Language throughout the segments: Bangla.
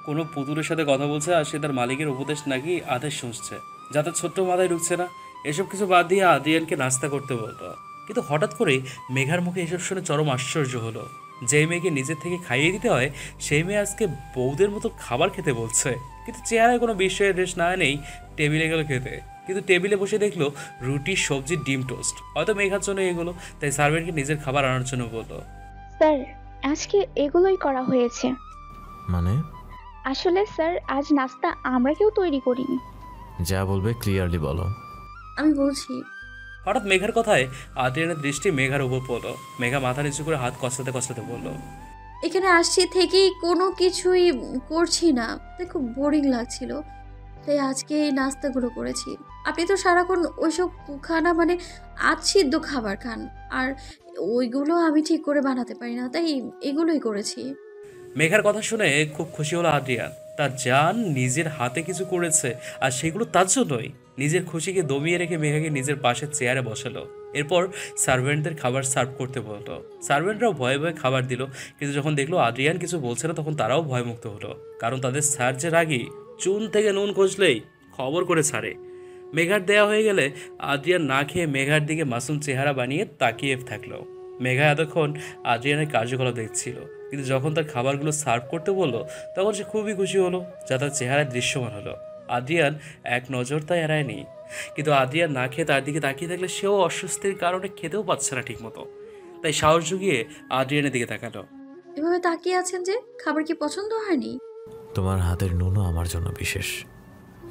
কোনো পুতুলের সাথে কথা বলছে আর সে তার মালিকের উপদেশ নাকি আদেশ শুনছে, যা তার ছোট্ট মাথায় ঢুকছে না। এসব কিছু বাদ দিয়ে আদ্রিয়ানকে নাস্তা করতে বলতো, কিন্তু হঠাৎ করেই মেঘার মুখে এসব শুনে চরম আশ্চর্য হলো। যেই মেয়েকে নিজের থেকে খাইয়ে দিতে হয় সেই মেয়ে আজকে বউদের মতো খাবার খেতে বলছে। কিন্তু চেহারায় কোনো বিস্ময়ের রেশ না নেই, টেবিলে গেল খেতে। কিন্তু টেবিলে বসে দেখলো রুটি, সবজি, ডিম টোস্ট। হয়তো মেঘার জন্য এগুলো, তাই সার্ভেন্টকে নিজের খাবার আনার জন্য বললো। স্যার, আজকে এগুলোই করা হয়েছে। মানে? আসলে স্যার, আজ নাস্তা আমরা কেউ তৈরি করিনি। যা বলবে ক্লিয়ারলি বলো। আমি বলছি। হঠাৎ মেঘার কথায় আদ্রিয়ানের দৃষ্টি মেঘার উপর পড়লো। মেঘা মাথা নিচু করে হাত কষলাতে কষলাতে বলল, এখানে আসছি থেকেই কোনো কিছুই করছি না, তাই খুব বোরিং লাগছিল, তাই আজকে এই নাস্তাগুলো করেছি। আপনি তো সারাক্ষণ ওইসব খানা মানে সিদ্ধ খাবার খান, আর ওইগুলো আমি ঠিক করে বানাতে পারি না, তাই এগুলোই করেছি। মেঘার কথা শুনে খুব খুশি হলো আদ্রিয়ান। তার জান নিজের হাতে কিছু করেছে, আর সেগুলো তার জন্যই। নিজের খুশিকে দমিয়ে রেখে মেঘাকে নিজের পাশের চেয়ারে বসালো। এরপর সার্ভেন্টদের খাবার সার্ভ করতে বললো। সার্ভেন্টরাও ভয়ে ভয়ে খাবার দিল, কিন্তু যখন দেখলো আদ্রিয়ান কিছু বলছে না তখন তারাও ভয়মুক্ত হলো। কারণ তাদের স্যার যে রাগী, চুন থেকে নুন খসলেই খবর করে ছাড়ে। মেঘার দেয়া হয়ে গেলে আদ্রিয়ান না খেয়ে মেঘার দিকে মাসুম চেহারা বানিয়ে তাকিয়ে থাকলো। মেঘা এতক্ষণ আদ্রিয়ানের কার্যকলাপ দেখছিল, কিন্তু যখন তার খাবারগুলো সার্ভ করতে বললো তখন সে খুবই খুশি হলো, যা তার চেহারায় দৃশ্যমান হলো। আদ্রিয়ান এক নজর তা এড়ায়নি, কিন্তু আদ্রিয়ান না খেয়ে তার দিকে তাকিয়ে থাকলে সেও অস্বস্তির কারণে খেতেও পাচ্ছে না ঠিকমতো। তাই সাহস জুগিয়ে আদ্রিয়ানের দিকে তাকালো। এভাবে তাকিয়ে আছেন যে, খাবার কি পছন্দ হয়নি? তোমার হাতের নুনও আমার জন্য বিশেষ।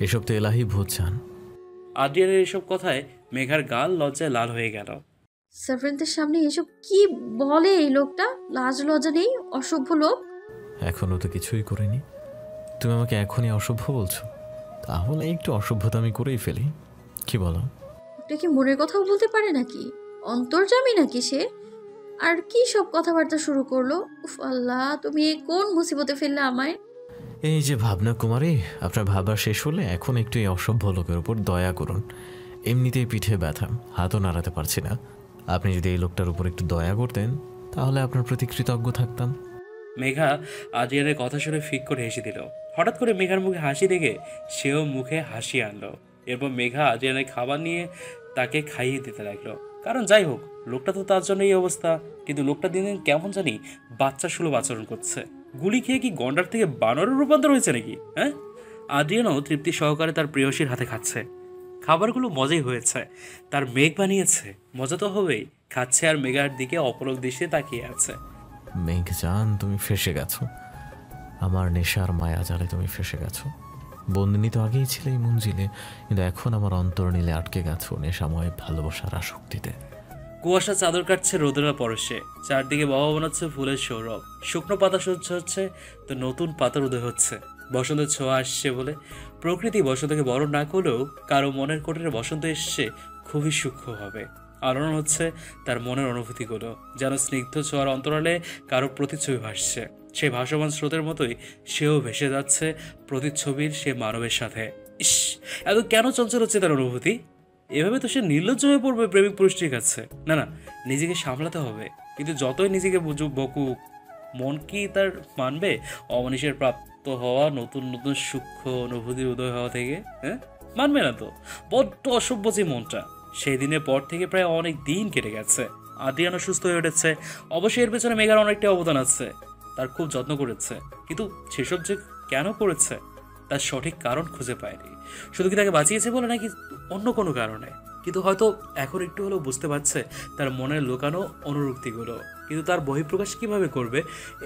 এসব তো এলাহি ভূত চান। আদ্রিয়ানের এসব কথায় মেঘার গাল লজ্জায় লাল হয়ে গেল। সার্ভেন্টদের সামনে এসব কি বলে এই লোকটা? লাজ লজ্জা নেই, অসভ্য লোক। এখনও তো কিছুই করিনি, তুমি আমাকে এখনই অসভ্য বলছো? তাহলে একটু অসভ্যতা আমি করেই ফেলি, কি বলো? আপনি কি মনের কথাও বলতে পারে নাকি? অন্তর্যামী নাকি সে? আর কি সব কথাবার্তা শুরু করলো? উফ আল্লাহ, তুমি এ কোন মুসিবতে ফেললে আমায়? এই যে ভাবনা কুমারী, আপনার ভাবনা শেষ হলে এখন একটু এই অসভ্য লোকের উপর দয়া করুন। এমনিতেই পিঠে ব্যথা, হাতও নাড়াতে পারছি না। আপনি যদি এই লোকটার উপর একটু দয়া করতেন তাহলে আপনার প্রতি কৃতজ্ঞ থাকতাম। মেঘা আদ্রিয়ানের কথা শুনে ফিক করে হেসে দিল। হঠাৎ করে মেঘার মুখে হাসি দেখে সেও মুখে হাসি আনলো। এরপর মেঘা আদ্রিয়ানের খাবার নিয়ে তাকে খাইয়ে দিতে লাগলো। কারণ যাই হোক, লোকটা তো তার জন্য এই অবস্থা, কিন্তু লোকটা দিন দিন কেমন জানি বাচ্চা সুলভ আচরণ করছে। গুলি খেয়ে কি গন্ডার থেকে বানরের রূপান্তর হয়েছে নাকি? হ্যাঁ। আদ্রিয়ানও তৃপ্তি সহকারে তার প্রেয়সীর হাতে খাচ্ছে। খাবারগুলো মজাই হয়েছে, তার মেঘ বানিয়েছে, মজা তো হবেই। খাচ্ছে আর মেঘার দিকে অপলক দৃষ্টিতে তাকিয়ে আছে। মেঘজান, তুমি ফেসে গেছো, আমার নেশার মায়া জালে তুমি ফেসে গেছো। বন্দিনী তো আগেই ছিলে এই মঞ্জিলে, কিন্তু এখন আমার অন্তর নীলে আটকে গেছো নেশাময় ভালোবাসার আসক্তিতে। কুয়াশা চাদর কাটছে রোদেলা পরশে, চারদিকে বাবা বানাচ্ছে ফুলের সৌরভ। শুকনো পাতা সহ্য হচ্ছে, তো নতুন পাতার উদয় হচ্ছে। বসন্তের ছোঁয়া আসছে বলে প্রকৃতি বসন্তকে বরণ না করলেও কারো মনের কোটরে বসন্ত এসছে খুবই সূক্ষ্ম হবে। আলোড়ন হচ্ছে তার মনের অনুভূতিগুলো, যেন স্নিগ্ধ ছোঁয়ার অন্তরালে কারো প্রতিচ্ছবি ভাসছে। সেই ভাসমান স্রোতের মতোই সেও ভেসে যাচ্ছে প্রতিচ্ছবির সে মানবের সাথে। ইস, এত কেন চঞ্চল হচ্ছে তার অনুভূতি? এভাবে তো সে নির্লজ্জ হয়ে পড়বে প্রেমিক পুরুষটির কাছে। না না, নিজেকে সামলাতে হবে। কিন্তু যতই নিজেকে বকুক, মন কি তার মানবে অমনীষের প্রাপ্ত হওয়া নতুন নতুন সূক্ষ্ম অনুভূতির উদয় হওয়া থেকে? হ্যাঁ, মানবে না তো। বড্ড অসভ্য যে মনটা। সেই দিনের পর থেকে প্রায় অনেক দিন কেটে গেছে। আদ্রিয়ান সুস্থ হয়ে উঠেছে। অবশ্যই এর পেছনে মেঘার অনেকটা অবদান আছে। তার খুব যত্ন করেছে, কিন্তু সেসব যে কেন করেছে তার সঠিক কারণ খুঁজে পায়নি। শুধু কি তাকে বাঁচিয়েছে বলে, নাকি অন্য কোনো কারণে? কিন্তু হয়তো এখন একটু হলেও বুঝতে পারছে তার মনের লুকানো অনুরক্তিগুলো। কিন্তু তার বহিঃপ্রকাশ কিভাবে করবে?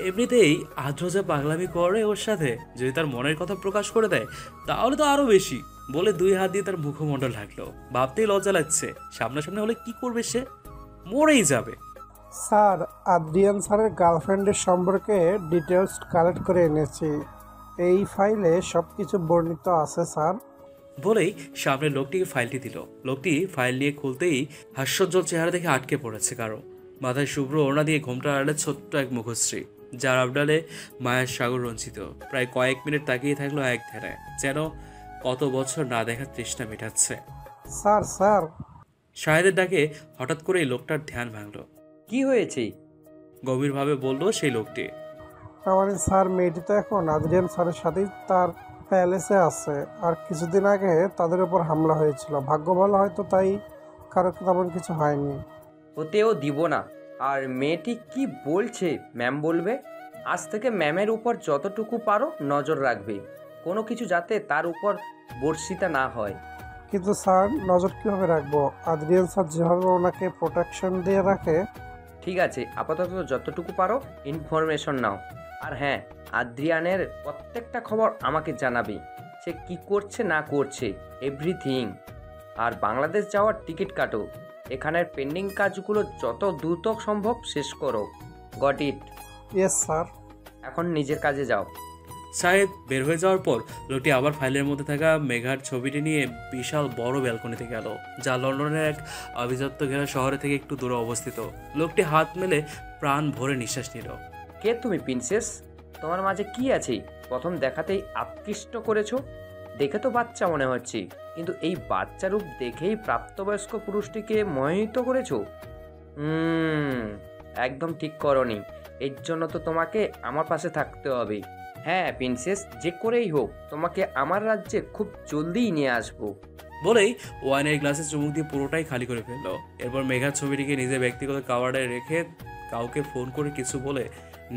এমনিতেই আদ্রজা পাগলামি করে ওর সাথে, যদি তার মনের কথা প্রকাশ করে দেয় তাহলে তো আরো বেশি। বলে দুই হাত দিয়ে তার মুখমণ্ডল ঢাকলো। ভাবতেই লজ্জা লাগছে, সামনাসামনি হলে কি করবে সে? মরেই যাবে। স্যার, আদ্রিয়ান স্যারের গার্লফ্রেন্ডের সম্পর্কে ডিটেলস কালেক্ট করে এনেছি। এই ফাইলে সব কিছু বর্ণিত আছে স্যার। বলেই সামনের লোকটিকে ফাইলটি দিল। লোকটি ফাইল নিয়ে খুলতেই হাস্যোজ্জ্বল চেহারা দেখে আটকে পড়েছে কারো। মাথায় শুভ্র ওড়না দিয়ে ঘোমটা আড়ালে ছোট্ট এক মুখশ্রী, যার আবডালে মায়ের সাগর রঞ্চিত। প্রায় কয়েক মিনিট তাকিয়ে থাকলো এক ধ্যানে, যেন কত বছর না দেখার তৃষ্ণা মেটাচ্ছে। স্যার স্যার শাহেদের ডাকে হঠাৎ করে এই লোকটার ধ্যান ভাঙল। কি হয়েছে? গভীরভাবে বলল সেই লোকটি। কামানি স্যার মেয়েটি তো এখন আদ্রিয়ান স্যারের সাথেই তার প্যালেসে আছে। আর কিছুদিন আগে তাদের উপর হামলা হয়েছিল, ভাগ্য ভালো হয়তো তাই কারো তেমন কিছু হয়নি। হতেও দিব না। আর মেয়েটি কি বলছে ম্যাম বলবে? আজ থেকে ম্যামের উপর যতটুকু পারো নজর রাখবে, কোনো কিছু যাতে তার উপর বর্ষিতা না হয়। কিন্তু স্যার নজর কীভাবে রাখবো? আদ্রিয়ান স্যার যেভাবে ওনাকে প্রোটেকশন দিয়ে রাখে। ঠিক আছে, আপাতত যতটুকু পারো ইনফরমেশন নাও। আর হ্যাঁ, আদ্রিয়ানের প্রত্যেকটা খবর আমাকে জানাবে, সে কি করছে না করছে, এভরিথিং। আর বাংলাদেশ যাওয়ার টিকিট কাটো। এখানের পেন্ডিং কাজগুলো যত দ্রুত সম্ভব শেষ করো। Got it? Yes sir. এখন নিজের কাজে যাও। সাহেদ বের হয়ে যাওয়ার পর লোকটি আবার ফাইলের মধ্যে থাকা মেঘার ছবিটি নিয়ে বিশাল বড় ব্যালকনিতে গেল, যা লন্ডনের এক আভিজাত্য ঘেরা শহরে থেকে একটু দূরে অবস্থিত। লোকটি হাত মেলে প্রাণ ভরে নিঃশ্বাস নিল। কে তুমি প্রিন্সেস? তোমার মাঝে কি আছে? প্রথম দেখাতেই আকৃষ্ট করেছো। দেখে তো বাচ্চা মনে হচ্ছে, কিন্তু এই বাচ্চা রূপ দেখেই প্রাপ্তবয়স্ক পুরুষটিকে মোহিত করেছো। একদম ঠিক করনি। এর জন্য তো তোমাকে আমার পাশে থাকতে হবে। হ্যাঁ প্রিন্সেস, যে করেই হোক তোমাকে আমার রাজ্যে খুব জলদিই নিয়ে আসবো। বলেই ওয়াইনের গ্লাসে চুমুক দিয়ে পুরোটাই খালি করে ফেললো। এরপর মেঘার ছবিটিকে নিজের ব্যক্তিগত কাভার্ডে রেখে কাউকে ফোন করে কিছু বলে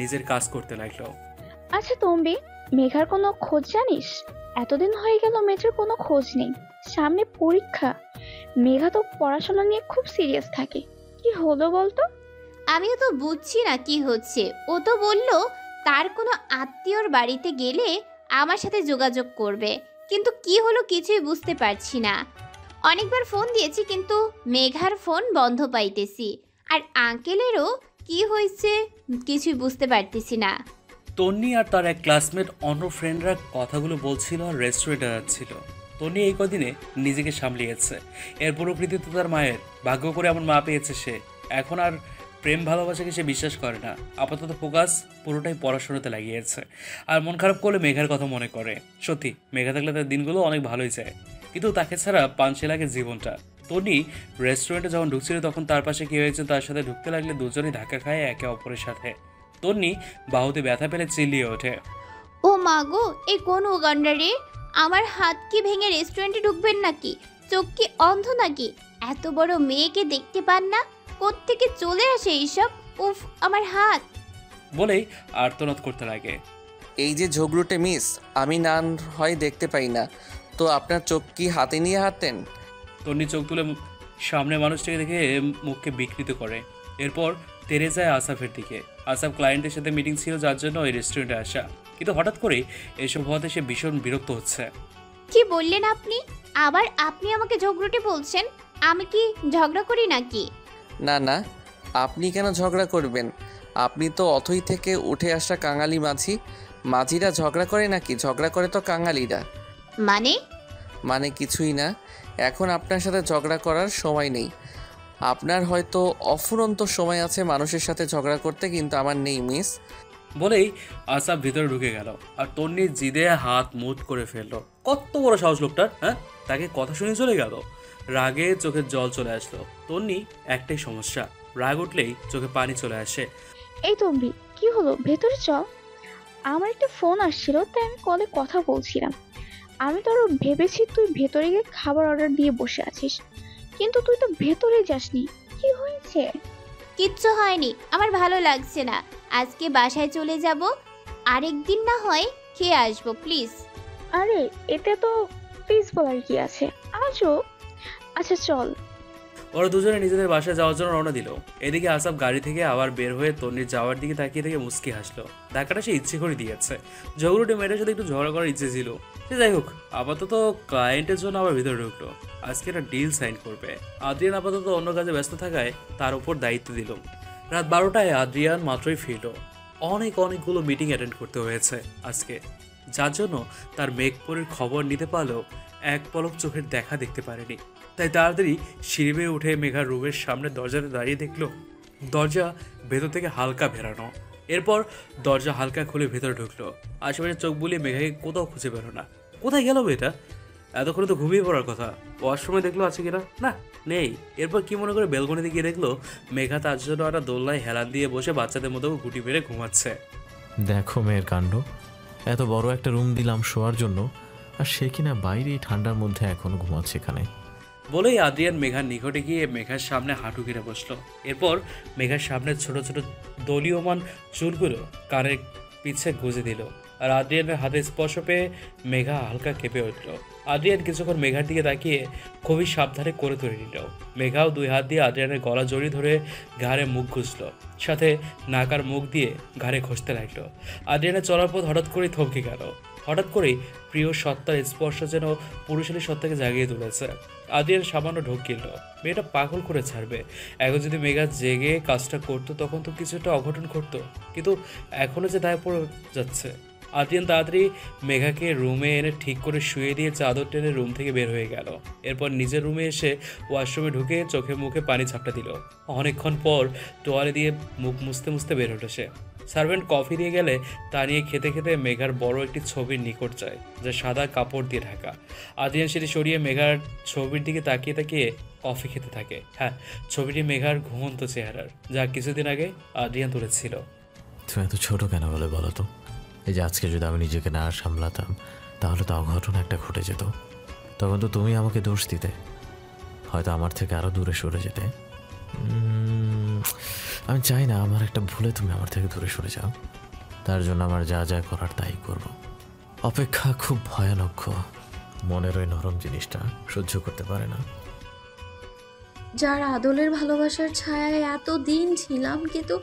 নিজের কাজ করতে লাগলো। আচ্ছা তম্বি, মেঘার কোনো খোঁজ জানিস? এতদিন হয়ে গেল মেয়েটার কোনো খোঁজ নেই। সামনে পরীক্ষা, মেঘা তো পড়াশোনা নিয়ে খুব সিরিয়াস থাকে। কি হলো বলতো? আমিও তো বুঝছি না কি হচ্ছে। ও তো বলল তার কোনো আত্মীয়র বাড়িতে গেলে আমার সাথে যোগাযোগ করবে, কিন্তু কি হলো কিছুই বুঝতে পারছি না। অনেকবার ফোন দিয়েছি কিন্তু মেঘার ফোন বন্ধ পাইতেছি, আর আঙ্কেলেরও কি হয়েছে কিছুই বুঝতে পারতেছি না। তন্নি আর তার এক ক্লাসমেট অন্য ফ্রেন্ডরা কথাগুলো বলছিল আর রেস্টুরেন্টে যাচ্ছিল। তন্নি এই কদিনে নিজেকে সামলিয়েছে। এর পুরো কৃতিত্ব তার মায়ের। ভাগ্য করে এমন মা পেয়েছে সে। এখন আর প্রেম ভালোবাসাকে সে বিশ্বাস করে না। আপাতত ফোকাস পুরোটাই পড়াশোনাতে লাগিয়েছে। আর মন খারাপ করলে মেঘার কথা মনে করে। সত্যি মেঘা থাকলে তার দিনগুলো অনেক ভালোই যায়, কিন্তু তাকে ছাড়া পাঞ্চে লাগে জীবনটা। তন্নি রেস্টুরেন্টে যখন ঢুকছিল তখন তার পাশে কি হয়েছে তার সাথে ঢুকতে লাগলে দুজনেই ধাক্কা খায় একে অপরের সাথে। তন্নি বাহুতে ব্যথা পেলে চিল্লিয়ে ওঠে, ও মা গো, এই কোন উগান্ডা রে! আমার হাত কি ভেঙে রেস্টুরেন্টে ঢুকবেন নাকি? চোখ কি অন্ধ নাকি? এত বড় মেয়েকে দেখতে পান না? কোত্থেকে চলে আসে এইসব? উফ, আমার হাত! বলেই আর্তনাদ করতে লাগে। এই যে ঝগড়ুটে মিস, আমি না হয় দেখতে পাই না, তো আপনার চোখ কি হাতে নিয়ে হাঁটেন? তন্নি চোখ তুলে সামনে মানুষটাকে দেখে মুখকে বিকৃত করে। এরপর তেরে যায় আসাফের দিকে। আসাফ ক্লায়েন্টের সাথে মিটিং ছিল, যার জন্য ওই রেস্টুরেন্টে আসা। কিন্তু হঠাৎ করেই এসব হওয়াতে সে ভীষণ বিরক্ত হচ্ছে। কি বললেন আপনি? আবার আপনি আমাকে ঝগড়ুটে বলছেন? আমি কি ঝগড়া করি নাকি? না না, আপনি কেন ঝগড়া করবেন? আপনি তো অথই থেকে উঠে আসা কাঙালি মাঝি। মাঝিরা ঝগড়া করে নাকি? ঝগড়া করে তো কাঙালিরা। মানে কিছুই না। এখন আপনার সাথে ঝগড়া করার সময় নেই। আপনার হয়তো অফুরন্ত সময় আছে মানুষের সাথে ঝগড়া করতে, কিন্তু আমার নেই মিস। বলেই আসাফ ভিতরে ঢুকে গেল আর তন্নি জিদে হাত মুট করে ফেললো। কত বড় সাহস লোকটার! হ্যাঁ, তাকে কথা শুনে চলে গেল। রাগে চোখের জল চলে আসলো। তন্নি একটাই সমস্যা, রাগ উঠলেই চোখে পানি চলে আসে। এই তম্বি, কি হলো? ভেতরে চল। আমার একটা ফোন আসছিল, তাই আমি কলে কথা বলছিলাম। আমি তো আরো ভেবেছি তুই ভেতরে গিয়ে খাবার অর্ডার দিয়ে বসে আছিস, কিন্তু তুই তো ভেতরে যাসনি। কি হয়েছে? কিচ্ছু হয়নি, আমার ভালো লাগছে না। আজকে বাসায় চলে যাব, আরেকদিন না হয় খেয়ে আসবো প্লিজ। আরে এতে তো প্লিজ বলার কি আছে, আজও। আচ্ছা চল। ওরা দুজনে নিজেদের বাসায় যাওয়ার জন্য রওনা দিল। এদিকে আসাফ গাড়ি থেকে আবার বের হয়ে তন্নির যাওয়ার দিকে তাকিয়ে থেকে মুচকি হাসলো। ধাক্কাটা সে ইচ্ছে করে দিয়েছে। ঝগড়ুটে মেয়েটার সাথে একটু ঝগড়া করার ইচ্ছে ছিল। সে যাই হোক, আপাতত ক্লায়েন্টের জন্য আবার ভিতরে ঢুকলো। আজকে একটা ডিল সাইন করবে। আদ্রিয়ান আপাতত অন্য কাজে ব্যস্ত থাকায় তার উপর দায়িত্ব দিল। রাত 12টায় আদ্রিয়ান মাত্রই ফিরল। অনেকগুলো মিটিং অ্যাটেন্ড করতে হয়েছে আজকে, যার জন্য তার মেঘপুরের খবর নিতে পারলেও এক পলক চোখের দেখা দেখতে পারেনি। তাই তাড়াতাড়ি সিঁড়ি বেয়ে উঠে মেঘার রুমের সামনে দরজাতে দাঁড়িয়ে দেখলো দরজা ভেতর থেকে হালকা ভেরানো। এরপর দরজা হালকা খুলে ভেতরে ঢুকলো। আশেপাশে চোখ বুলিয়ে মেঘাকে কোথাও খুঁজে পেল না। কোথায় গেল মেয়েটা? এতক্ষণে তো ঘুমিয়ে পড়ার কথা। ওয়াশরুমে দেখলো আছে কিনা, না নেই। এরপর কি মনে করে বেলকনিতে গিয়ে দেখলো মেঘা তার জন্য একটা দোলনায় হেলান দিয়ে বসে বাচ্চাদের মতো গুটি মেরে ঘুমাচ্ছে। দেখো মেয়ের কাণ্ড, এত বড় একটা রুম দিলাম শোয়ার জন্য, আর সে কিনা বাইরে এই ঠান্ডার মধ্যে এখনো ঘুমাচ্ছে এখানে। বলেই আদ্রিয়ান মেঘার নিকটে গিয়ে মেঘার সামনে হাঁটু গেড়ে বসলো। এরপর মেঘার সামনে ছোট ছোট দলীয়মান চুলগুলো কানের পিছে গুঁজে দিল। আর আদ্রিয়ানের হাতে স্পর্শ পেয়ে মেঘা হালকা কেঁপে উঠল। আদ্রিয়ান কিছুক্ষণ মেঘার দিকে তাকিয়ে খুবই সাবধানে করে তুলে নিল। মেঘাও 2 হাত দিয়ে আদ্রিয়ানের গলা জড়িয়ে ধরে ঘাড়ে মুখ ঘুষল, সাথে নাক আর মুখ দিয়ে ঘাড়ে ঘষতে লাগলো। আদ্রিয়ানের চলার পথ হঠাৎ করেই থমকে গেল। হঠাৎ করেই প্রিয় সত্তার স্পর্শ যেন পুরুষালী সত্তাকে জাগিয়ে তুলেছে। আদ্রিয়ান সামান্য ঢোক গেল। মেয়েটা পাগল করে ছাড়বে। এখন যদি মেঘা জেগে কাজটা করতো তখন তো কিছুটা অঘটন ঘটতো, কিন্তু এখনও যে দায় পড়ে যাচ্ছে। আদ্রিয়ান তাড়াতাড়ি মেঘাকে রুমে এনে ঠিক করে শুয়ে দিয়ে চাদর টেনে রুম থেকে বের হয়ে গেল। এরপর নিজের রুমে এসে ওয়াশরুমে ঢুকে চোখে মুখে পানি ঝাপটা দিল। অনেকক্ষণ পর তোয়ালে দিয়ে মুখ মুছতে মুছতে বের হলো সে। সার্ভেন্ট কফি দিয়ে গেলে তা নিয়ে খেতে খেতে মেঘার বড় একটি ছবির নিকট যায়, যা সাদা কাপড় দিয়ে ঢাকা। আদ্রিয়ান সেটি সরিয়ে মেঘার ছবির দিকে তাকিয়ে তাকিয়ে কফি খেতে থাকে। হ্যাঁ, ছবিটি মেঘার ঘুমন্ত চেহারার, যা কিছুদিন আগে আদ্রিয়ান তুলেছিল। তুমি এত ছোট কেন বলো তো? এই যে আজকে যদি আমি নিজেকে না সামলাতাম তাহলে তো অঘটন একটা ঘটে যেত। তখন তো তুমি আমাকে দোষ দিতে, হয়তো আমার থেকে আরও দূরে সরে যেতে। আমি চাই না আমার একটা ভুলে তুমি আমার থেকে দূরে সরে যাও। তার জন্য আমার যা যা করার তাই করব। অপেক্ষা খুব ভয়ানক, মনের ওই নরম জিনিসটা সহ্য করতে পারে না। যার আদলের ভালোবাসার ছায়ায় এত দিন ছিলাম, কিন্তু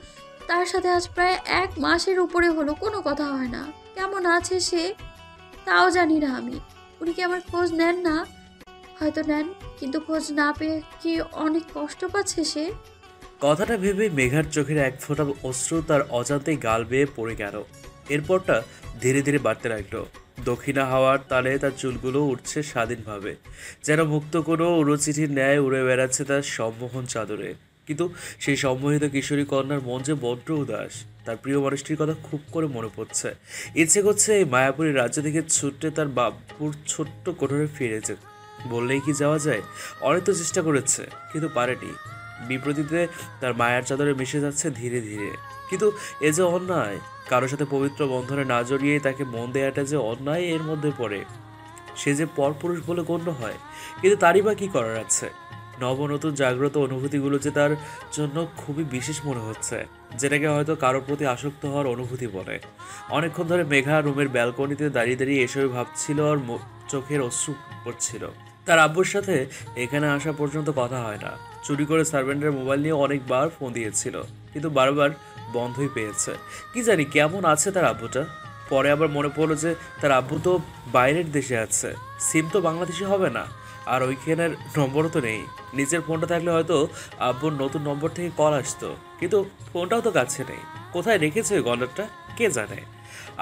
তার সাথে আজ প্রায় 1 মাসের উপরে হলো কোনো কথা হয় না। কেমন আছে সে তাও জানি না আমি। উনি কি আমার খোঁজ নেন না? হয়তো নেন, কিন্তু খোঁজ না পেয়ে কি অনেক কষ্ট পাচ্ছে সে? কথাটা ভেবে মেঘার চোখের এক ফোঁটা অশ্রু তার অজান্তেই গাল বেয়ে পড়ে গেল। এরপরটা ধীরে ধীরে বাড়তে লাগলো। দক্ষিণা হাওয়ার তালে তার চুলগুলো উঠছে স্বাধীনভাবে, যেন মুক্ত কোনো উড়োচিঠির ন্যায় উড়ে বেড়াচ্ছে তার সম্মোহন চাদরে। কিন্তু সেই সম্মোহিত কিশোরী কন্যার মন যে বড্ড উদাস। তার প্রিয় মানুষটির কথা খুব করে মনে পড়ছে। ইচ্ছে করছে এই মায়াপুরী রাজ্য থেকে ছুটে তার বাপুর ছোট্ট কোঠরে ফিরে যেতে। বললেই কি যাওয়া যায়? অনেক তো চেষ্টা করেছে, কিন্তু পারেনি। বিপ্রতিতে তার মায়ার চাদরে মিশে যাচ্ছে ধীরে ধীরে। কিন্তু এ যে অন্যায়। কারোর সাথে পবিত্র বন্ধনে না জড়িয়ে তাকে মন দেওয়াটা যে অন্যায় এর মধ্যে পড়ে। সে যে পরপুরুষ বলে গণ্য হয়, কিন্তু তারই বা কী করার আছে? নবনতুন জাগ্রত অনুভূতিগুলো যে তার জন্য খুবই বিশেষ মনে হচ্ছে, যেটাকে হয়তো কারোর প্রতি আসক্ত হওয়ার অনুভূতি বলে। অনেকক্ষণ ধরে মেঘা রুমের ব্যালকনিতে দাঁড়িয়ে দাঁড়িয়ে এসবই ভাবছিল আর চোখের অশ্রু পড়ছিল। তার আব্বুর সাথে এখানে আসা পর্যন্ত কথা হয় না। চুরি করে সার্ভেন্টের মোবাইল নিয়ে অনেকবার ফোন দিয়েছিল, কিন্তু বারবার বন্ধই পেয়েছে। কি জানি কেমন আছে তার আব্বুটা। পরে আবার মনে পড়লো যে তার আব্বু তো বাইরের দেশে আছে, সিম তো বাংলাদেশি হবে না, আর ওইখানের নম্বরও তো নেই। নিজের ফোনটা থাকলে হয়তো আব্বুর নতুন নম্বর থেকে কল আসতো, কিন্তু ফোনটাও তো কাছে নেই। কোথায় রেখেছে ওই গন্ডারটা কে জানে।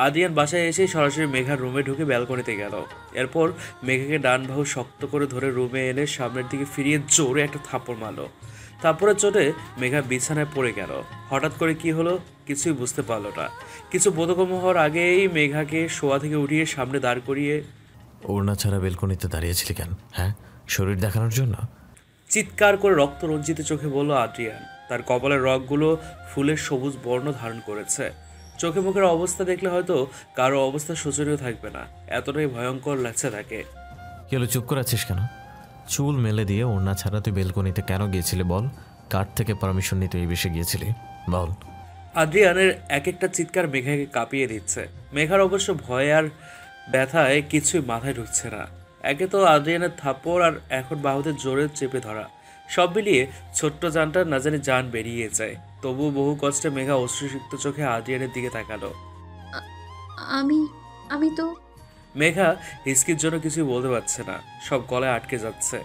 আদ্রিয়ান বাসায় এসে সরাসরি মেঘার রুমে ঢুকে ব্যালকনিতে গেল। এরপর মেঘাকে ডান বাহু শক্ত করে ধরে রুমে এনে সামনের দিকে ফিরিয়ে জোরে একটা থাপ্পড় মারল। থাপ্পড়ের চোটে মেঘা বিছানায় পড়ে গেল। হঠাৎ করে কি হলো কিছুই বুঝতে পারলো না। কিছু বোধগম্য হওয়ার আগেই মেঘাকে শোয়া থেকে উঠিয়ে সামনে দাঁড় করিয়ে, ওড়না ছাড়া বেলকনিতে দাঁড়িয়েছিলি কেন? হ্যাঁ, শরীর দেখানোর জন্য? চিৎকার করে রক্ত রঞ্জিত চোখে বলল আদ্রিয়ান। তার কপালের রগগুলো ফুলের সবুজ বর্ণ ধারণ করেছে। চোখে মুখের অবস্থা দেখলে হয়তো কারো অবস্থা শোচনীয় থাকবে না, এতটাই ভয়ঙ্কর লাগছে তাকে। কি হলো, চুপ করে আছিস কেন? চুল মেলে দিয়ে ওড়না ছাড়া তুই বেলকনিতে কেন গিয়েছিলি বল? কার থেকে পারমিশন নিতে এই বেশি গিয়েছিলি বল? আদ্রিয়ানের এক একটা চিৎকার মেঘাকে কাঁপিয়ে দিচ্ছে। মেঘার অবশ্য ভয় আর ব্যথায় কিছুই মাথায় ঢুকছে না। একে তো আদ্রিয়ানের থাপ্পড়, আর এখন বাহুতে জোরে চেপে ধরা, সব মিলিয়ে ছোট্ট জানটার না জানি জান বেরিয়ে যায়। তবুও বহু কষ্টে মেঘা অশ্রুসিক্ত চোখে আদ্রিয়ানের দিকে তাকালো। আমি তো মেঘা হিসকির জন্য কিছুই বলতে পারছে না, সব গলায় আটকে যাচ্ছে।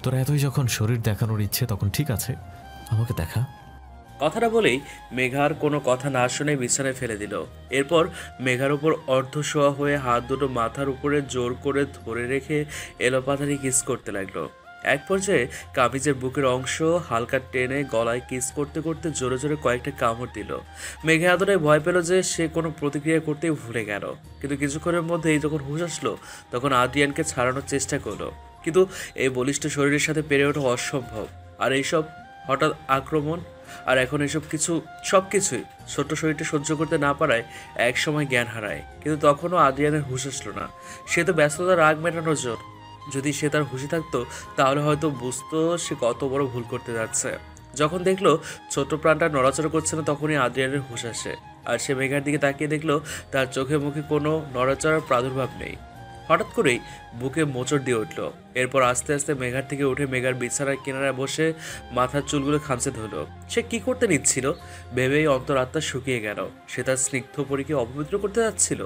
তোর এতই যখন শরীর দেখানোর ইচ্ছে তখন ঠিক আছে, আমাকে দেখা। কথাটা বলেই মেঘার কোনো কথা না শুনে বিছানায় ফেলে দিল। এরপর মেঘার উপর অর্ধ শোয়া হয়ে হাত দুটো মাথার উপরে জোর করে ধরে রেখে এলোপাথারি কিস করতে লাগলো। এক পর্যায়ে কামিজের বুকের অংশ হালকা টেনে গলায় কিস করতে করতে জোরে জোরে কয়েকটা কামড় দিল। মেঘা এতটাই ভয় পেল যে সে কোনো প্রতিক্রিয়া করতেই ভুলে গেল। কিন্তু কিছুক্ষণের মধ্যেই যখন হুঁশ আসলো তখন আদ্রিয়ানকে ছাড়ানোর চেষ্টা করলো, কিন্তু এই বলিষ্ঠ শরীরের সাথে পেরে ওঠা অসম্ভব। আর এইসব হঠাৎ আক্রমণ আর এখন এসব কিছু সব কিছুই ছোট্ট শরীরটা সহ্য করতে না পারায় এক সময় জ্ঞান হারায়। কিন্তু তখনও আদ্রিয়ানের হুঁশ আসলো না। সে তো ব্যস্ততার রাগ মেটানোর জোর। যদি সে তার হুঁশে থাকতো তাহলে হয়তো বুঝতো সে কত বড় ভুল করতে যাচ্ছে। যখন দেখলো ছোট্ট প্রাণটা নড়াচড়া করছে না, তখনই আদ্রিয়ানের হুঁশ আসে। আর সে মেঘার দিকে তাকিয়ে দেখলো তার চোখে মুখে কোনো নড়াচড়ার প্রাদুর্ভাব নেই। হঠাৎ করেই বুকে মোচড় দিয়ে উঠল। এরপর আস্তে আস্তে মেঘার থেকে উঠে মেঘার বিছানার কিনারায় বসে মাথার চুলগুলো খামচে ধরল। সে কি করতে নিচ্ছিল ভেবেই অন্তরাত্মা শুকিয়ে গেল। সে তার স্নিগ্ধ পরীকে অপবিত্র করতে যাচ্ছিল।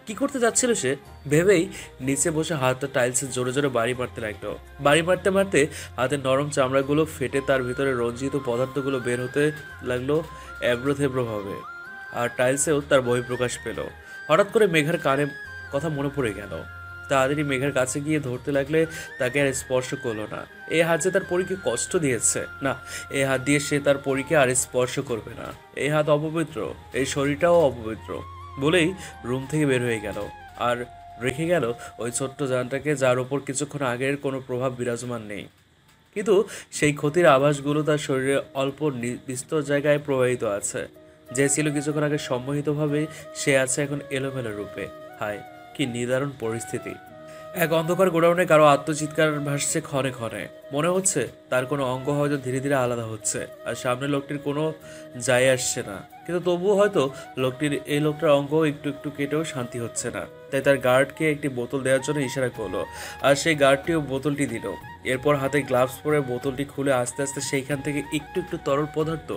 কি করতে যাচ্ছিল সে ভেবেই নিচে বসে হাতটা টাইলসে জোরে জোরে বাড়ি মারতে লাগলো। বাড়ি মারতে মারতে হাতের নরম চামড়াগুলো ফেটে তার ভিতরে রঞ্জিত পদার্থগুলো বের হতে লাগলো এবড়ো থেবড়োভাবে। আর টাইলসেও তার বহিঃপ্রকাশ পেল। হঠাৎ করে মেঘার কানে কথা মনে পড়ে গেল। তাড়াতাড়ি মেঘার কাছে গিয়ে ধরতে লাগলে তাকে আর স্পর্শ করলো না। এই হাত যে তার পরীকে কষ্ট দিয়েছে, না, এই হাত দিয়ে সে তার পরীকে আর স্পর্শ করবে না। এই হাত অপবিত্র, এই শরীরটাও অপবিত্র বলেই রুম থেকে বের হয়ে গেল। আর রেখে গেল ওই ছোট্ট জানটাকে, যার ওপর কিছুক্ষণ আগের কোনো প্রভাব বিরাজমান নেই। কিন্তু সেই ক্ষতির আভাসগুলো তার শরীরে অল্প বিস্তর জায়গায় প্রবাহিত আছে। যে ছিল কিছুক্ষণ আগে সম্মোহিতভাবে, সে আছে এখন এলোমেলো রূপে। হায়, কি নিদারুণ পরিস্থিতি! এক অন্ধকার গোডাউনে কারো আত্মচিৎকার ভাসছে ক্ষণে ক্ষণে। মনে হচ্ছে তার কোনো অঙ্গ হয়তো ধীরে ধীরে আলাদা হচ্ছে, আর সামনে লোকটির কোনো যায় আসছে না। কিন্তু তবুও হয়তো এই লোকটার অঙ্গ একটু একটু কেটেও শান্তি হচ্ছে না। তাই তার গার্ডকে একটি বোতল দেওয়ার জন্য ইশারা করলো, আর সেই গার্ডটিও বোতলটি দিল। এরপর হাতে গ্লাভস পরে বোতলটি খুলে আস্তে আস্তে সেইখান থেকে একটু একটু তরল পদার্থ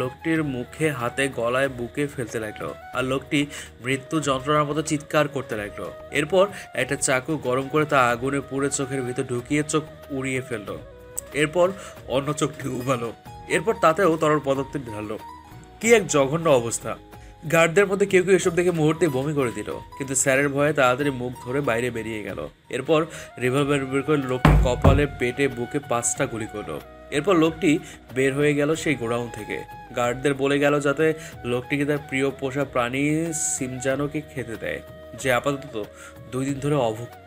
লোকটির মুখে, হাতে, গলায়, বুকে ফেলতে লাগলো। আর লোকটি মৃত্যু যন্ত্রণার মতো চিৎকার করতে লাগলো। এরপর একটা চাকু গরম করে তা আগুনে পুড়ে চোখের ভিতর ঢুকিয়ে চোখ উড়িয়ে ফেললো। এরপর অন্য চোখটি উবালো। এরপর তাতেও তরল পদার্থ ঢাললো। কি এক জঘন্য অবস্থা! গার্ডদের মধ্যে কেউ কেউ এসব দেখে মুহূর্তে বমি করে দিল, কিন্তু স্যারের ভয়ে তাড়াতাড়ি মুখ ধরে বাইরে বেরিয়ে গেল। এরপর রিভলভার বের করে লোকটি কপালে, পেটে, বুকে 5টা গুলি করলো। এরপর লোকটি বের হয়ে গেল সেই গোডাউন থেকে। গার্ডদের বলে গেল যাতে লোকটিকে তার প্রিয় পোষা প্রাণী সিমজানোকে খেতে দেয়, যে আপাতত 2 দিন ধরে অভুক্ত।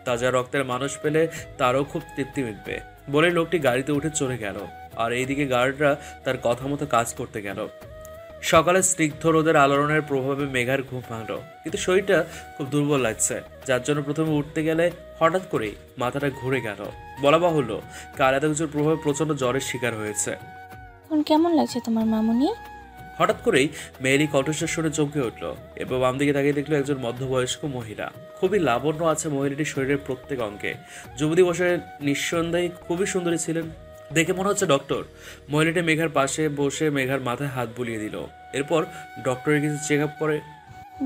তাজা রক্তের মানুষ পেলে তারও খুব তৃপ্তি মিটবে বলে লোকটি গাড়িতে উঠে চলে গেল। আর এইদিকে গার্ডরা তার কথা মতো কাজ করতে গেল। সকালে স্নিগ্ধ রোদের আলোড়নের প্রভাবে মেঘার ঘুম ভাঙল, কিন্তু শরীরটা খুব দুর্বল লাগছে, যার জন্য প্রথমে উঠতে গেলে হঠাৎ করেই মাথাটা ঘুরে গেল। বলা বাহুল্য, কাল এত কিছুর প্রভাবে প্রচণ্ড জ্বরের শিকার হয়েছে। এখন কেমন লাগছে তোমার মামুনি? হঠাৎ করেই মেয়েরই কণ্ঠস্বর শুনে চমকে উঠল। এরপর বাম দিকে তাকিয়ে দেখলো একজন মধ্যবয়স্ক মহিলা। খুবই লাবণ্য আছে মহিলাটির শরীরের প্রত্যেক অঙ্গে। যুবতী বসে নিঃসন্দেহে খুবই সুন্দরী ছিলেন, দেখে মনে হচ্ছে ডক্টর। মহিলাটি মেঘার পাশে বসে মেঘার মাথায় হাত বুলিয়ে দিল। এরপর ডক্টরের কিছু চেক আপ করে।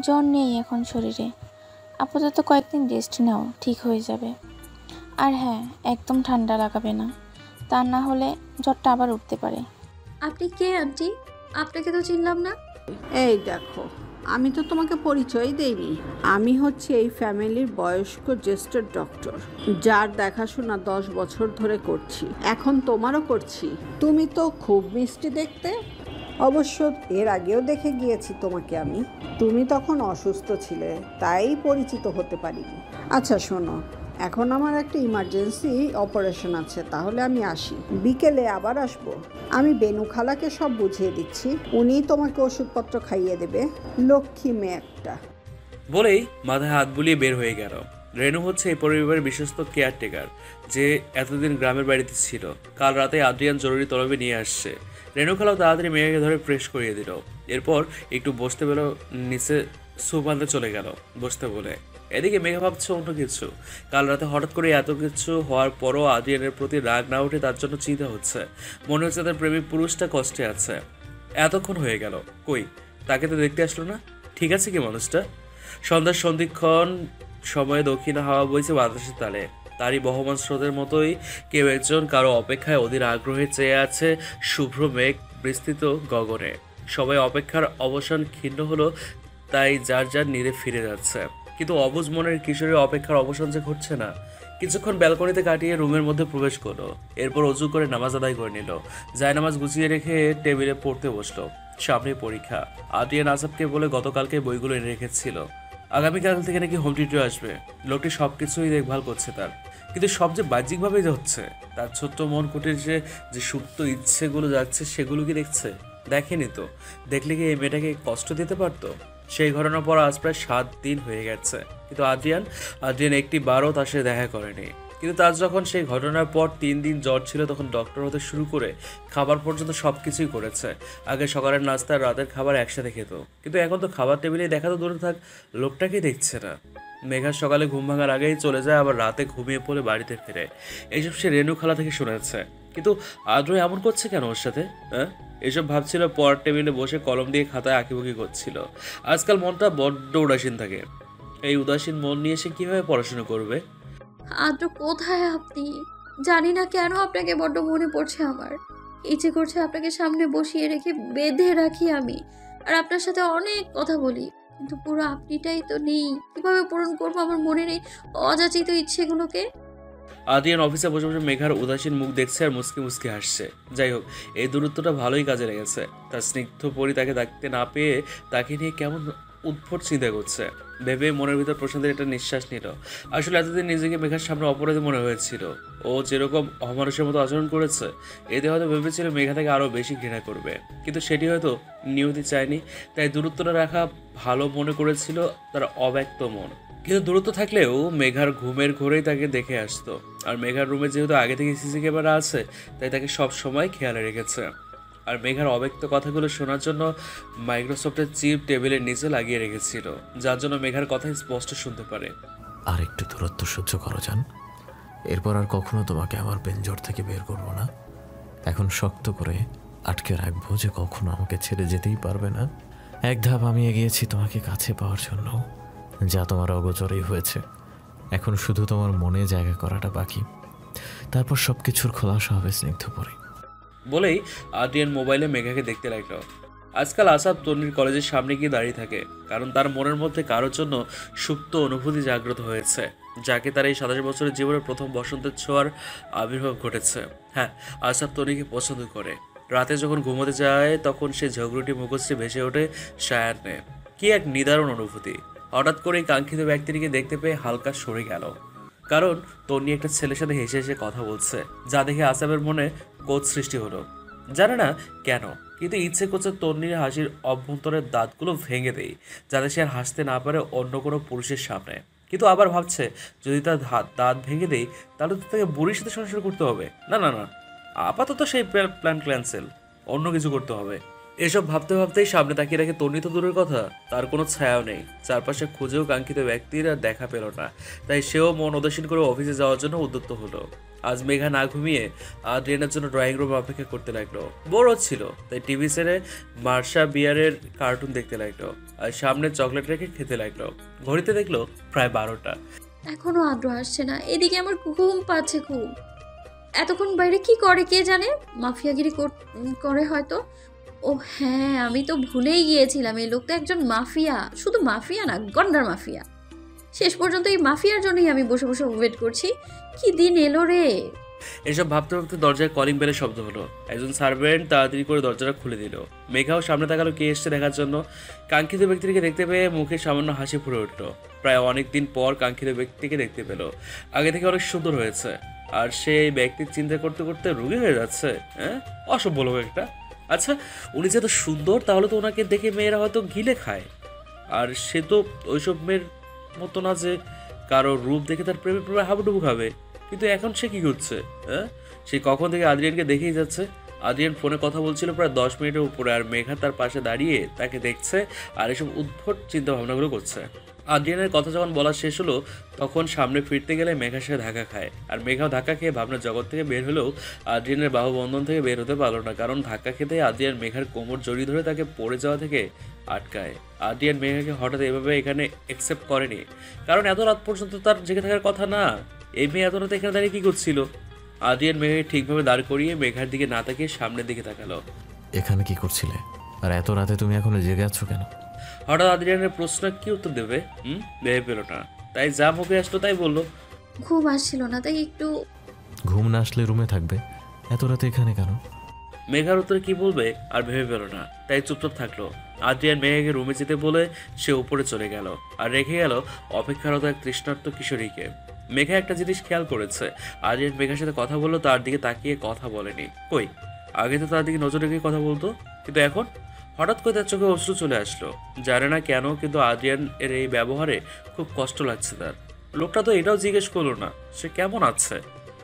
জ্বর নেই এখন শরীরে, আপাতত কয়েকদিন রেস্ট নাও, ঠিক হয়ে যাবে। আর হ্যাঁ, একদম ঠান্ডা লাগাবে না, তা না হলে জ্বরটা আবার উঠতে পারে। আপনি কে আন্টি? আপনাকে তো চিনলাম না। এই দেখো, আমি তো তোমাকে পরিচয় দেইনি। আমি হচ্ছে এই ফ্যামিলির বয়স্ক জ্যেষ্ঠ ডক্টর, যার দেখাশোনা 10 বছর ধরে করছি। এখন তোমারও করছি। তুমি তো খুব মিষ্টি দেখতে। অবশ্য এর আগেও দেখে গিয়েছি তোমাকে আমি। তুমি তখন অসুস্থ ছিলে, তাই পরিচিত হতে পারিনি। আচ্ছা শোনো, এখন আমার একটা ইমার্জেন্সি অপারেশন আছে, তাহলে আমি আসি। বিকেলে আবার আসবো। আমি বেনু খালাকে সব বুঝিয়ে দিচ্ছি, উনিই তোমাকে ওষুধপত্র খাইয়ে দেবে। লক্ষ্মী মেয়ে একটা। বলেই মাথায় হাত বুলিয়ে বের হয়ে গেল। রেনু হচ্ছে এই পরিবারের বিশ্বস্ত কেয়ারটেকার, যে এতদিন গ্রামের বাড়িতে ছিল। কাল রাতে আদ্রিয়ান জরুরি তলবে নিয়ে আসছে। রেনু খালাও তাড়াতাড়ি মেয়েকে ধরে ফ্রেশ করিয়ে দিল। এরপর একটু বসতে পেল, নিচে সুপ আনতে চলে গেল বসতে বলে। এদিকে মেঘা ভাবছে অন্য কিছু। কাল রাতে হঠাৎ করে এত কিছু হওয়ার পরও আদ্রিয়ানের প্রতি রাগ না উঠে তার জন্য চিন্তা হচ্ছে। মনে হচ্ছে তার প্রেমিক পুরুষটা কষ্টে আছে। এতক্ষণ হয়ে গেল, কই তাকে তো দেখতে আসলো না। ঠিক আছে কি মানুষটা? সন্ধ্যার সন্ধিক্ষণ সময়ে দক্ষিণা হাওয়া বইছে বাতাসের তালে। তারই বহমান স্রোতের মতোই কেউ একজন কারো অপেক্ষায় অধীর আগ্রহে চেয়ে আছে শুভ্র মেঘ বিস্তৃত গগনে। সবাই অপেক্ষার অবসান ক্ষীণ হলো, তাই যার যার নীড়ে ফিরে যাচ্ছে। কিন্তু অবুঝ মনের কিশোরের অপেক্ষার অবসান যে ঘটছে না। কিছুক্ষণ ব্যালকনিতে কাটিয়ে রুমের মধ্যে প্রবেশ করলো। এরপর অজু করে নামাজ আদায় করে নিল। জায়নামাজ গুছিয়ে রেখে টেবিলে পড়তে বসলো। সামনে পরীক্ষা। আদ্রিয়ান আসাবকে বলে গতকালকে বইগুলো এনে রেখেছিল। আগামীকাল থেকে নাকি হোম টিউটর আসবে। লোকটি সব কিছুই দেখভাল করছে তার। কিন্তু সব যে বাহ্যিকভাবেই হচ্ছে, তার ছোট্ট মন কুটির যে সুপ্ত ইচ্ছেগুলো যাচ্ছে সেগুলো কি দেখছে? দেখেনি তো। দেখলে কি এই মেয়েটাকে কষ্ট দিতে পারতো? সেই ঘটনার পর আজ প্রায় 7 দিন হয়ে গেছে, কিন্তু আদ্রিয়ান একটি বারও তার সাথে দেখা করেনি। কিন্তু তার যখন সেই ঘটনার পর 3 দিন জ্বর ছিল, তখন ডক্টর হতে শুরু করে খাবার পর্যন্ত সব কিছুই করেছে। আগে সকালের নাস্তা আর রাতের খাবার একসাথে খেত, কিন্তু এখন তো খাবার টেবিলে দেখা তো দূরে থাক, লোকটাকেই দেখছে না। মেঘা সকালে ঘুম ভাঙার আগেই চলে যায়, আবার রাতে ঘুমিয়ে পড়ে বাড়িতে ফিরে। এইসব সে রেণু খালা থেকে শুনেছে। কিন্তু আদ্র এমন করছে কেন ওর সাথে? হ্যাঁ, এসব ভাবছিল, পড়ার টেবিলে বসে কলম দিয়ে খাতায় আঁকিবুকি করছিল। আজকাল মনটা বড্ড উদাসীন থাকে। এই উদাসীন মন নিয়ে সে কীভাবে পড়াশোনা করবে? আদ্র কোথায় আপনি? জানি না কেন আপনাকে বড্ড মনে পড়ছে আমার। ইচ্ছে করছে আপনাকে সামনে বসিয়ে রেখে বেঁধে রাখি আমি, আর আপনার সাথে অনেক কথা বলি, কিন্তু পুরো আপনিটাই তো নেই। কিভাবে পূরণ করবো আমার মনের এই অযাচিত ইচ্ছেগুলোকে? আদ্রিয়ান অফিসে বসে বসে মেঘার উদাসীন মুখ দেখছে আর মুসকি মুসকি হাসছে। যাই হোক, এই দূরত্বটা ভালোই কাজে লেগেছে। তার স্নিগ্ধ পরি তাকে দেখতে না পেয়ে তাকে নিয়ে কেমন উদ্ভট চিন্তা করছে ভেবে মনের ভিতর প্রশান্তের একটা নিঃশ্বাস নিল। আসলে এতদিন নিজেকে মেঘার সামনে অপরাধী মনে হয়েছিল। ও যেরকম অমানুষের মতো আচরণ করেছে, এতে হয়তো ভেবেছিল মেঘা থেকে আরও বেশি ঘৃণা করবে, কিন্তু সেটি হয়তো নিয়তি চায়নি। তাই দূরত্বটা রাখা ভালো মনে করেছিল তার অব্যক্ত মন। কিন্তু দূরত্ব থাকলেও মেঘার ঘুমের ঘোরেই তাকে দেখে আসতো। আর মেঘার রুমে যেহেতু আগে থেকে সিসি ক্যামেরা আছে, তাই তাকে সব সময় খেয়ালে রেখেছে। আর মেঘার অব্যক্ত কথাগুলো শোনার জন্য মাইক্রোসফটের চিপ টেবিলের নিচে লাগিয়ে রেখেছিল, যার জন্য মেঘার কথা স্পষ্ট শুনতে পারে। আর একটু দূরত্ব সহ্য করো যান, এরপর আর কখনো তোমাকে আমার পেনজোর থেকে বের করবো না। এখন শক্ত করে আটকে রাখবো যে কখনো আমাকে ছেড়ে যেতেই পারবে না। এক ধাপ আমি এগিয়েছি তোমাকে কাছে পাওয়ার জন্য, যা তোমার অগোচরেই হয়েছে। এখন শুধু তোমার মনে জায়গা করাটা বাকি, তারপর সব কিছুর খোলাসা হবে স্নিগ্ধ পরে। বলেই আদ্রিয়ান মোবাইলে মেঘাকে দেখতে লাগলো। আজকাল আসাদ তন্নির কলেজের সামনে গিয়ে দাঁড়িয়ে থাকে, কারণ তার মনের মধ্যে কারোর জন্য সুপ্ত অনুভূতি জাগ্রত হয়েছে, যাকে তার এই 27 বছরের জীবনের প্রথম বসন্তের ছোঁয়ার আবির্ভাব ঘটেছে। হ্যাঁ, আসাদ তন্নিকে পছন্দ করে। রাতে যখন ঘুমোতে যায়, তখন সে ঝগড়ুটি মুখশ্রী ভেসে ওঠে সায়ান্নে। কি এক নিদারুণ অনুভূতি! হঠাৎ করে এই কাঙ্ক্ষিত ব্যক্তিটিকে দেখতে পেয়ে হালকা সরে গেল, কারণ তন্নি একটা ছেলের সাথে হেসে হেসে কথা বলছে, যা দেখে আসামের মনে কোধ সৃষ্টি হলো। জানে না কেন, কিন্তু ইচ্ছে করছে তন্নির হাসির অভ্যন্তরের দাঁতগুলো ভেঙে দেই, যাতে সে আর হাসতে না পারে অন্য কোনো পুরুষের সামনে। কিন্তু আবার ভাবছে, যদি তার দাঁত ভেঙে দেই, তাহলে তো তাকে বুড়ির সাথে সংসার করতে হবে। না না না, আপাতত সেই প্ল্যান ক্যান্সেল, অন্য কিছু করতে হবে। এসব ভাবতে ভাবতেই সামনে তাকিয়ে রেখে তন্নি তো দূরের কথা, তার কোনো ছায়াও নেই। চারপাশে খুঁজেও কাঙ্ক্ষিত ব্যক্তির আর দেখা পেল না, তাই সেও মন উদাসীন করে অফিসে যাওয়ার জন্য উদ্যত হলো। আজ মেঘা না ঘুমিয়ে আদ্রিয়ানের জন্য ড্রয়িং রুমে অপেক্ষা করতে লাগলো। বোর হচ্ছিল, তাই টিভি ছেড়ে মার্শা বিয়ারের কার্টুন দেখতে লাগলো আর সামনে চকলেট রেখে খেতে লাগলো। ঘড়িতে দেখলো প্রায় 12টা। এখনো আদ্র আসছে না। এদিকে আমার ঘুম পাচ্ছে খুব। এতক্ষণ বাইরে কি করে কে জানে? মাফিয়াগিরি করে হয়তো। ও হ্যাঁ, আমি তো ভুলেই গিয়েছিলাম, এই লোকটা একজন মাফিয়া। শুধু মাফিয়া না, গন্ডার মাফিয়া। শেষ পর্যন্ত এই মাফিয়ার জন্যই আমি বসে বসে ওয়েট করছি। কি দিন এলো রে! এসব ভাবতে ভাবতে দরজায় কলিং বেলের শব্দ হলো। একজন সার্ভেন্ট তাড়াতাড়ি করে দরজাটা খুলে দিল। মেঘাও সামনে তাকালো কে এসছে দেখার জন্য। কাঙ্ক্ষিত ব্যক্তিকে দেখতে পেয়ে মুখে সামান্য হাসি ফুটে উঠলো। প্রায় অনেক দিন পর কাঙ্ক্ষিত ব্যক্তিকে দেখতে পেল। আগে থেকে অনেক সুন্দর হয়েছে, আর সেই ব্যক্তির চিন্তা করতে করতে রোগী হয়ে যাচ্ছে। হ্যাঁ, অসভ্য লোক একটা। আচ্ছা, উনি যেহেতু সুন্দর, তাহলে তো ওনাকে দেখে মেয়েরা হয়তো ঘিলে খায়। আর সে তো ওইসব মেয়ের মতো না যে কারো রূপ দেখে তার প্রেমে প্রেমে হাবুডুবু খাবে। কিন্তু এখন সে কি করছে? হ্যাঁ, সে কখন থেকে আদ্রিয়ানকে দেখেই যাচ্ছে। আদ্রিয়ান ফোনে কথা বলছিল প্রায় 10 মিনিটের উপরে, আর মেঘা তার পাশে দাঁড়িয়ে তাকে দেখছে আর এসব উদ্ভট চিন্তা ভাবনাগুলো করছে। আদ্রিয়ানের কথা যখন বলা শেষ হলো, তখন সামনে ফিরতে গেলে মেঘার সাথে ধাক্কা খায়। আর মেঘাও ধাক্কা খেয়ে ভাবনার জগৎ থেকে বের হলেও আদ্রিয়ানের বাহুবন্ধন থেকে বের হতে পারলো না, কারণ ধাক্কা খেতে আদ্রিয়ান মেঘার কোমর জড়িয়ে ধরে তাকে পড়ে যাওয়া থেকে আটকায়। আদ্রিয়ান মেঘাকে হঠাৎ এভাবে এখানে অ্যাকসেপ্ট করেনি, কারণ এত রাত পর্যন্ত তার জেগে থাকার কথা না। এই মেয়ে এত রাতে এখানে দাঁড়িয়ে কী করছিল? আদ্রিয়ান মেঘাকে ঠিকভাবে দাঁড় করিয়ে মেঘার দিকে না তাকিয়ে সামনের দিকে তাকালো। এখানে কি করছিলে? আর এত রাতে তুমি এখনো জেগে আছো কেন? হঠাৎ আদ্রিয়ানের প্রশ্ন কি উত্তর দেবে ভেবে পেল না, তাই যা মুখে আসলো তাই বললো। ঘুম আসছিল না, তাই একটু। ঘুম না আসলে রুমে থাকবে, এত রাতে এখানে কেন? মেঘার উত্তরে কি বলবে আর ভেবে পেল না, তাই চুপচাপ থাকলো। আদ্রিয়ান মেঘাকে রুমে যেতে বলে সে উপরে চলে গেল আর রেখে গেল অপেক্ষারত এক তৃষ্ণার্ত কিশোরীকে। মেঘা একটা জিনিস খেয়াল করেছে, আরিয়ান মেঘার সাথে কথা বললো, তার দিকে তাকিয়ে কথা বলেনি। কই, আগে তো তার দিকে নজর রেখে কথা বলতো, কিন্তু এখন হঠাৎ করে তার চোখে অশ্রু চলে আসলো। জানে না কেন, কিন্তু আদ্রিয়ান এর এই ব্যবহারে খুব কষ্ট লাগছে তার। লোকটা তো এটাও জিজ্ঞেস করলো না সে কেমন আছে,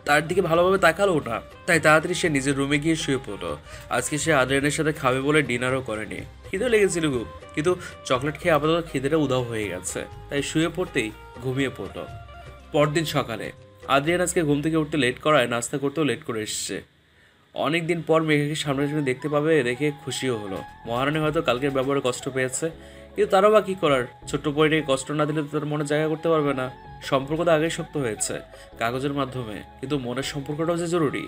তার দিকে ভালোভাবে তাকালো না। তাই তাড়াতাড়ি সে নিজের রুমে গিয়ে শুয়ে পড়লো। আজকে সে আদ্রিয়ানের সাথে খাবে বলে ডিনারও করেনি। খিদে লেগেছিল খুব, কিন্তু চকলেট খেয়ে আপাতত খিদেটা উধাও হয়ে গেছে, তাই শুয়ে পড়তেই ঘুমিয়ে পড়লো। পরদিন সকালে আদ্রিয়ান আজকে ঘুম থেকে উঠতে লেট করায় নাস্তা করতেও লেট করে এসছে। অনেক দিন পর মেঘাকে সামনে দেখতে পাবে দেখে খুশিও হলো। মহারানী হয়তো কালকের ব্যবহারে কষ্ট পেয়েছে, কিন্তু তারও বা কী করার, ছোট্ট পরিণে কষ্ট না দিলে তো তার মনে জায়গা করতে পারবে না। সম্পর্ক তো আগেই শক্ত হয়েছে কাগজের মাধ্যমে, কিন্তু মনের সম্পর্কটাও যে জরুরি।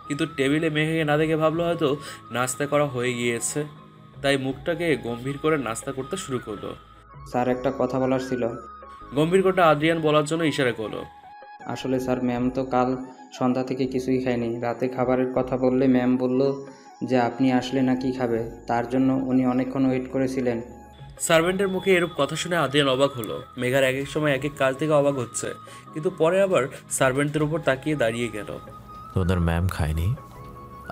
কিন্তু টেবিলে মেঘাকে না দেখে ভাবলো হয়তো নাস্তা করা হয়ে গিয়েছে, তাই মুখটাকে গম্ভীর করে নাস্তা করতে শুরু করলো। স্যার, একটা কথা বলার ছিল। গম্ভীর করে আদ্রিয়ান বলার জন্য ইশারা করলো। আসলে স্যার, ম্যাম তো কাল সন্ধ্যা থেকে কিছুই খায়নি। রাতে খাবারের কথা বললে ম্যাম বলল যে আপনি আসলে নাকি খাবে, তার জন্য উনি অনেকক্ষণ ওয়েট করেছিলেন। সার্ভেন্টের মুখে এরূপ কথা শুনে আদ্রিয়ান অবাক হলো। মেঘার এক এক সময় এক এক কাজ থেকে অবাক হচ্ছে, কিন্তু পরে আবার সার্ভেন্টদের উপর তাকিয়ে দাঁড়িয়ে গেল। তোমাদের ম্যাম খায়নি,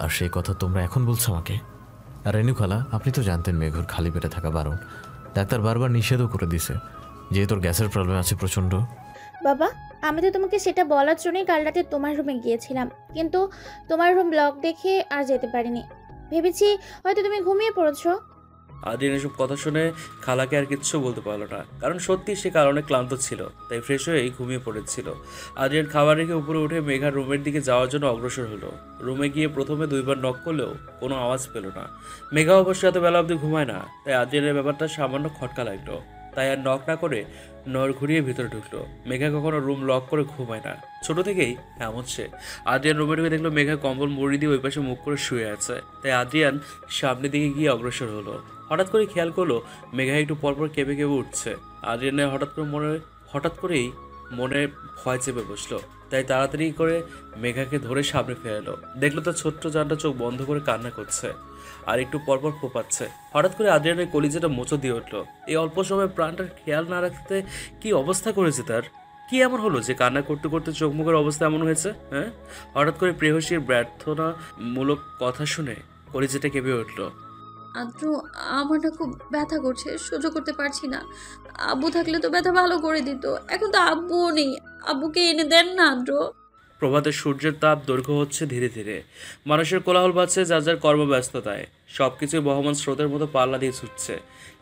আর সেই কথা তোমরা এখন বলছো আমাকে? আর রেনু খালা, আপনি তো জানতেন মেঘর খালি পেটে থাকা বারণ। ডাক্তার বারবার নিষেধও করে দিছে, যেহেতু তোর গ্যাসের প্রবলেম আছে প্রচণ্ড। বাবা, আমি তো তোমাকে সেটা বলার জন্যই কাল রাতে তোমার রুমে গিয়েছিলাম, কিন্তু তোমার রুম লক দেখে আর যেতে পারিনি। ভেবেছি হয়তো তুমি ঘুমিয়ে পড়েছো। আদ্রিয়ান এসব কথা শুনে খালাকে আর কিচ্ছু বলতে পারলো না, কারণ সত্যি সে কারণে ক্লান্ত ছিল, তাই ফ্রেশ হয়েই ঘুমিয়ে পড়েছিল। আদ্রিয়ান খাবার রেখে উপরে উঠে মেঘার রুমের দিকে যাওয়ার জন্য অগ্রসর হলো। রুমে গিয়ে প্রথমে 2বার নক করলেও কোনো আওয়াজ পেল না। মেঘা অবশ্য এত বেলা অবধি ঘুমায় না, তাই আদ্রিয়ানের ব্যাপারটা সামান্য খটকা লাগলো। তাই আর নক না করে নর ঘুরিয়ে ভিতরে ঢুকলো। মেঘা কখনো রুম লক করে ঘুমায় না, ছোট থেকেই এমন সে। আদ্রিয়ান রুমে ঢুকে দেখলো মেঘা কম্বল মুড়ি দিয়ে ওই পাশে মুখ করে শুয়ে আছে, তাই আদ্রিয়ান সামনের দিকে গিয়ে অগ্রসর হলো। হঠাৎ করে খেয়াল করলো মেঘা একটু পরপর কেঁপে কেঁপে উঠছে। আদ্রিয়ানের হঠাৎ করেই মনে ভয় চেপে বসলো, তাই তাড়াতাড়ি করে মেঘাকে ধরে সামনে ফেরালো। দেখলো তার ছোট্ট জানটা চোখ বন্ধ করে কান্না করছে আর একটু পরপর ফোপাচ্ছে। হঠাৎ করে আদ্রিয়ানের কলিজাটা মোচো দিয়ে উঠলো। এই অল্প সময় প্রাণটার খেয়াল না রাখতে কি অবস্থা করেছে তার? কি এমন হলো যে কান্না করতে করতে চোখ মুখের অবস্থা এমন হয়েছে? হ্যাঁ, হঠাৎ করে প্রেয়সীর প্রার্থনামূলক কথা শুনে কলিজাটা কেঁপে উঠলো। আদ্রু, আমার না খুব ব্যথা করছে, সহ্য করতে পারছি না। আব্বু থাকলে তো ব্যথা ভালো করে দিত, এখন তো আব্বুও নেই। আব্বুকে এনে দেন না আদ্রু। প্রভাতে সূর্যের তাপ দৈর্ঘ্য হচ্ছে ধীরে ধীরে। মানুষের কোলাহল বাড়ছে যার যার কর্মব্যস্ততায়। সব কিছুই বহমান স্রোতের মতো পাল্লা দিয়ে ছুটছে,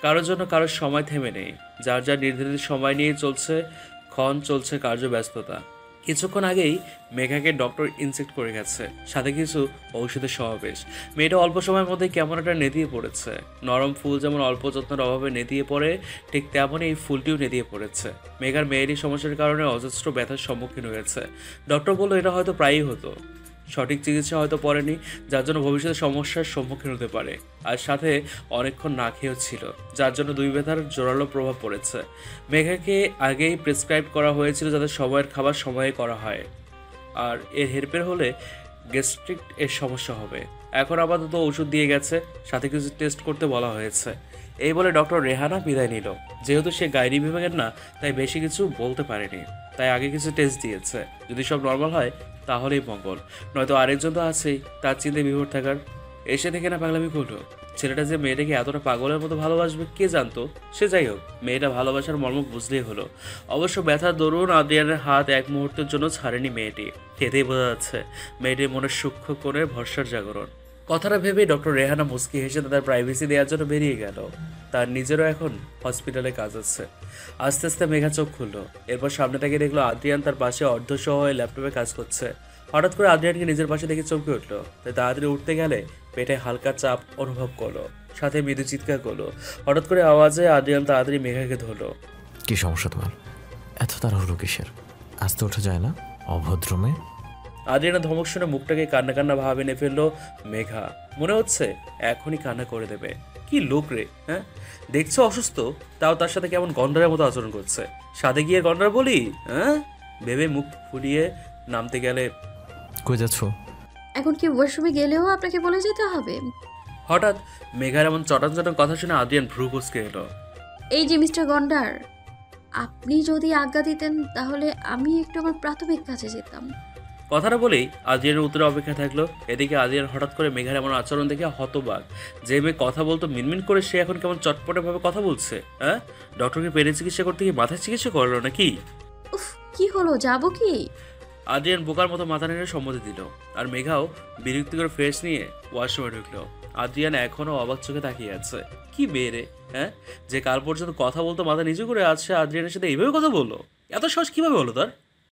কারোর জন্য কারোর সময় থেমে নেই। যার যার নির্ধারিত সময় নিয়ে চলছে কার্যব্যস্ততা। কিছুক্ষণ আগেই মেঘাকে ডক্টর ইনজেক্ট করে গেছে, সাথে কিছু ঔষধের সমাবেশ। মেয়েটা অল্প সময়ের মধ্যে কেমন একটা নেতিয়ে পড়েছে। নরম ফুল যেমন অল্প যত্নের অভাবে নেতিয়ে পড়ে, ঠিক তেমনই এই ফুলটিও নেতিয়ে পড়েছে। মেঘার মেয়েরই সমস্যার কারণে অজস্র ব্যথার সম্মুখীন হয়েছে। ডক্টর বলল এটা হয়তো প্রায়ই হতো, সঠিক চিকিৎসা হয়তো পড়েনি, যার জন্য ভবিষ্যতে সমস্যার সম্মুখীন হতে পারে। আর সাথে অনেকক্ষণ না খেয়েও ছিল, যার জন্য দুই ব্যথার জোরালো প্রভাব পড়েছে। মেঘাকে আগেই প্রেসক্রাইব করা হয়েছিল যাতে সময়ের খাবার সময়ে করা হয়, আর এর হেরফের হলে গ্যাস্ট্রিক এর সমস্যা হবে। এখন আপাতত ওষুধ দিয়ে গেছে, সাথে কিছু টেস্ট করতে বলা হয়েছে। এই বলে ডক্টর রেহানা বিদায় নিল। যেহেতু সে গাইনি বিভাগের না, তাই বেশি কিছু বলতে পারেনি, তাই আগে কিছু টেস্ট দিয়েছে। যদি সব নর্মাল হয় তাহলেই মঙ্গল, নয়তো আরেকজন তো আছেই তার চিন্তায় বিভোর থাকার। এসে থেকে না পাগলামি করলো। ছেলেটা যে মেয়েটাকে এতটা পাগলের মতো ভালোবাসবে কে জানতো। সে যাই হোক, মেয়েটা ভালোবাসার মর্ম বুঝলেই হলো। অবশ্য ব্যথার দরুন আদ্রিয়ানের হাত এক মুহূর্তের জন্য ছাড়েনি মেয়েটি। এতেই বোঝা যাচ্ছে মেয়েটির মনের সূক্ষ্ম করে ভরসার জাগরণ। কথাটা ভেবেই ডক্টর রেহানা মুস্কি হেসে তাদের প্রাইভেসি দেওয়ার জন্য বেরিয়ে গেল। তার নিজেরও এখন হসপিটালে কাজ আছে। আস্তে আস্তে মেঘা চোখ খুললো। এরপর সামনে থেকে দেখলো আদ্রিয়ান তার পাশে অর্ধসহ হয়ে ল্যাপটপে কাজ করছে। হঠাৎ করে আদ্রিয়ানকে নিজের পাশে দেখে চমকে উঠলো, তাই তাড়াতাড়ি উঠতে গেলে পেটে হালকা চাপ অনুভব করলো, সাথে মৃদু চিৎকার করলো। হঠাৎ করে আওয়াজে আদ্রিয়ান তাড়াতাড়ি মেঘাকে ধরলো। কি সমস্যা তোমার? এত তাড়াহুড়ো কিসের? আসতে ওঠা যায় না অভদ্রমে? আদ্রিয়ানের ধমক শুনে মুখটাকে কান্না কান্না ভাবে এনে ফেললো মেঘা। মনে হচ্ছে এখনই কান্না করে দেবে। কি লোক রে, হ্যাঁ? দেখছো অসুস্থ, তাও তার সাথে কেমন গন্ডারের মতো আচরণ করছে। সাথে গিয়ে গন্ডার বলি, হ্যাঁ? ভেবে মুখ ফুলিয়ে নামতে গেলে, কই যাচ্ছ? এখন কি ওয়াশরুমে গেলেও আপনাকে বলে যেতে হবে? হঠাৎ মেঘার এমন চটান চটান কথা শুনে আদ্রিয়ান ভ্রু কুঁচকে এলো। এই যে মিস্টার গন্ডার, আপনি যদি আজ্ঞা দিতেন তাহলে আমি একটু আমার প্রাথমিক কাজে যেতাম। কথাটা বলেই আদ্রিয়ানের উত্তরে অপেক্ষা থাকলো। এদিকে আদ্রিয়ান হঠাৎ করে মেঘার এমন আচরণ দেখে হতবাক। যে মেয়ে কথা বলতো মিনমিন করে সে এখন কেমন চটপটেভাবে কথা বলছে। হ্যাঁ, ডক্টরকে পেটে চিকিৎসা করতে গিয়ে মাথায় চিকিৎসা করলো নাকি? উফ, কি হলো, যাবো কি? আদ্রিয়ান বোকার মতো মাথা নেড়ে সম্মতি দিল। আর মেঘাও বিরক্তিকর ফেস নিয়ে ওয়াশরুমে ঢুকলো। আদ্রিয়ান এখনও অবাক চোখে তাকিয়ে আছে। কি মেয়ে রে, হ্যাঁ, যে কাল পর্যন্ত কথা বলতো মাথা নিচু করে আছে, আদ্রিয়ানের সাথে এইভাবে কথা বললো? এত সাহস কীভাবে হলো তার?